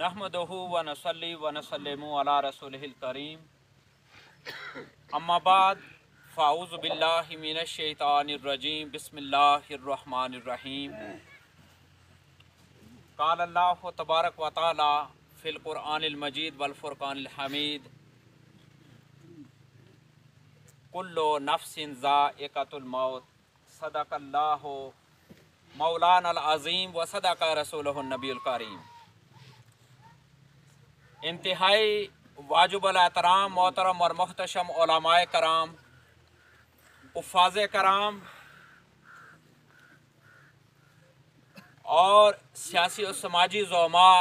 नहमदुहु व नसल्ली व नसल्लिमु अला रसूलिहिल करीम अम्मा बाद फ़ाऊज़ु बिल्लाहि मिनश शैतानिर रजीम बिस्मिल्लाहिर रहमानिर रहीम। क़ाल अल्लाहु तबारक व तआला फ़िल क़ुरआनिल मजीद वल फ़ुरक़ानिल हमीद कुल्लु नफ्सिन ज़ाइक़तुल मौत सदक़ल्लाहु मौलानल अज़ीम व सदक़ रसूलुहुन नबियुल करीम। इंतहाई वाजिबुल एहतराम मोहतरम और मुहतशम उलमाए कराम, उफ़ाज़े कराम और सियासी और समाजी ज़ोमा,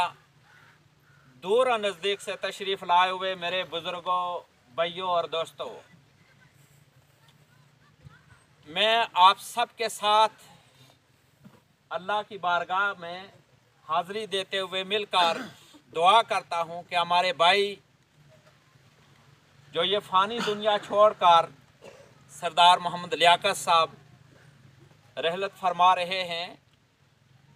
दूर और नज़दीक से तशरीफ़ लाए हुए मेरे बुज़ुर्गों, भाइयों और दोस्तों, मैं आप सब के साथ अल्लाह की बारगाह में हाज़िरी देते हुए मिलकर दुआ करता हूँ कि हमारे भाई जो ये फ़ानी दुनिया छोड़कर सरदार मोहम्मद लियाकत साहब रहलत फरमा रहे हैं,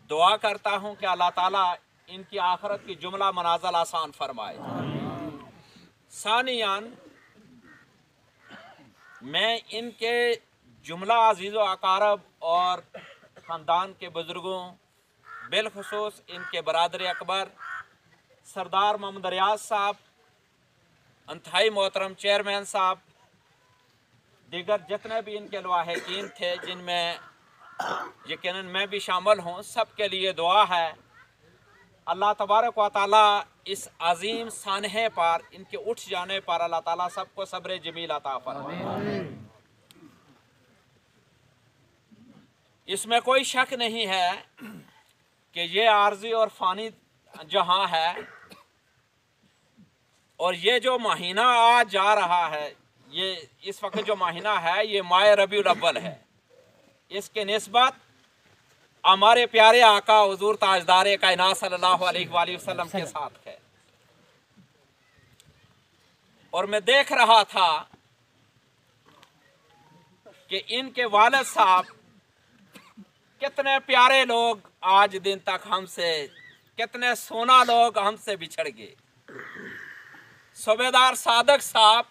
दुआ करता हूँ कि अल्लाह ताला इनकी आखिरत की जुमला मनाज़िल आसान फरमाए। सानियान, मैं इनके जुमला अजीज़ व अकारब और ख़ानदान के बुज़ुर्गों, बिलखुसूस इनके बरादर अकबर सरदार मोहम्मद रियाज साहब, अंतहाई मोहतरम चेयरमैन साहब, दीगर जितने भी इनके लवाहिकीन थे जिनमें यकीनन मैं भी शामिल हूँ, सब के लिए दुआ है अल्लाह तबारक व तआला इस अजीम सानहे पर, इनके उठ जाने पर अल्लाह ताला सबको सब्र जमील अता फरमाए। इसमें कोई शक नहीं है कि ये आर्जी और फ़ानी जहाँ है और ये जो महीना आज जा रहा है, ये इस वक्त जो महीना है ये माह रबीउल अव्वल है। इसके निस्बत हमारे प्यारे आका हुजूर ताजदार कायनात सल्लल्लाहु अलैहि वसल्लम के साथ है। और मैं देख रहा था कि इनके वालिद साहब कितने प्यारे लोग आज दिन तक हमसे, कितने सोना लोग हमसे बिछड़ गए। सूबेदार सादक साहब,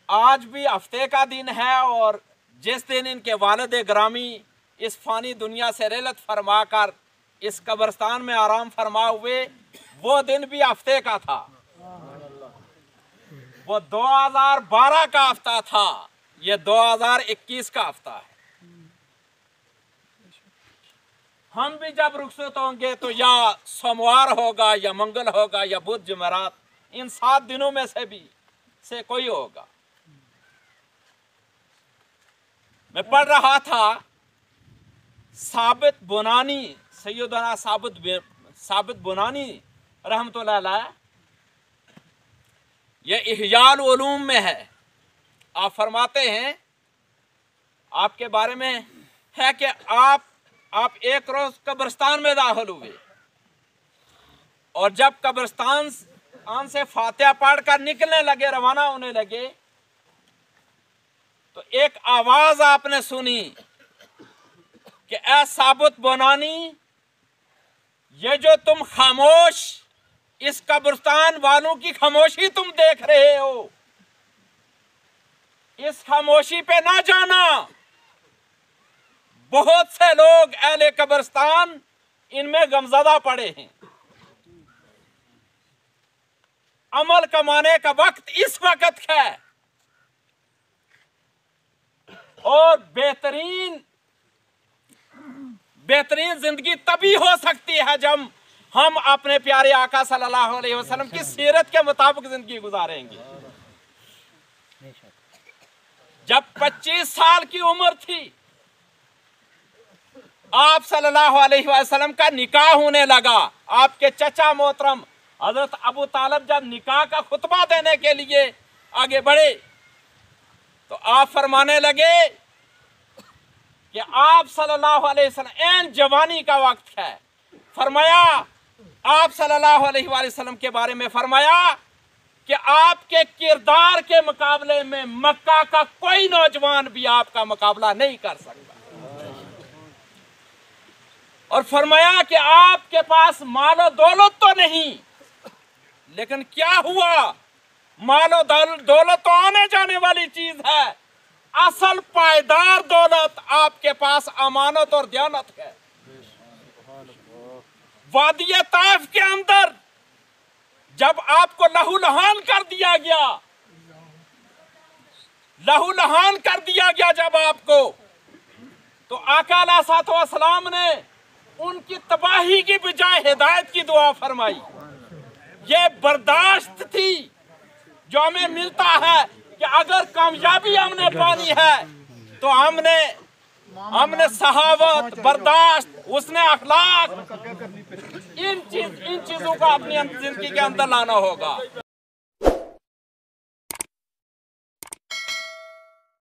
आज भी हफ्ते का दिन है और जिस दिन इनके वालिद ग्रामी इस फानी दुनिया से रहलत फरमा कर इस कब्रिस्तान में आराम फरमा हुए, वो दिन भी हफ्ते का था। वो 2012 का हफ्ता था, ये 2021 का हफ्ता है। हम भी जब रुखसत होंगे तो या सोमवार होगा या मंगल होगा या बुध जुमेरात, इन 7 दिनों में से कोई होगा। मैं पढ़ रहा था साबित बुनानी, सैयदना साबित बुनानी रहमतुल्लाह अलैह, यह इहयाल उलूम में है। आप फरमाते हैं, आपके बारे में है कि आप एक रोज कब्रिस्तान में दाखिल हुए और जब कब्रिस्तान से फातिहा पढ़कर निकलने लगे, रवाना होने लगे, तो एक आवाज आपने सुनी कि ऐ साबित बुनानी, ये जो तुम खामोश, इस कब्रिस्तान वालों की खामोशी तुम देख रहे हो, इस खामोशी पे ना जाना। बहुत से लोग अहले कब्रिस्तान इनमें गमज़दा पड़े हैं। अमल कमाने का वक्त इस वक्त है और बेहतरीन जिंदगी तभी हो सकती है जब हम अपने प्यारे आका सल्लल्लाहु अलैहि वसल्लम की सीरत के मुताबिक जिंदगी गुजारेंगे। जब 25 साल की उम्र थी, आप सल्लल्लाहु अलैहि वसल्लम का निकाह होने लगा। आपके चचा मोहतरम हजरत अबू तालिब जब निकाह का खुतबा देने के लिए आगे बढ़े तो आप फरमाने लगे कि आप सल्लल्लाहु अलैहि वसल्लम ऐन जवानी का वक्त है। फरमाया, आप सल्लल्लाहु अलैहि वसल्लम के बारे में फरमाया कि आपके किरदार के मुकाबले में मक्का का कोई नौजवान भी आपका मुकाबला नहीं कर सकता। और फरमाया कि आपके पास मालो दौलत तो नहीं, लेकिन क्या हुआ, मालो दौलत तो आने जाने वाली चीज है, असल पायदार दौलत आपके पास अमानत और दयानत है। वादिया ताइफ के अंदर जब आपको लहूलुहान कर दिया गया, लहूलुहान कर दिया गया जब आपको, तो आका अलैहिस्सलाम ने उनकी तबाही की बजाय हिदायत की दुआ फरमाई। ये बर्दाश्त थी जो हमें मिलता है कि अगर कामयाबी हमने पानी है तो हमने सहावत, बर्दाश्त, उसने अखलाक, इन चीजों को अपनी जिंदगी के अंदर लाना होगा।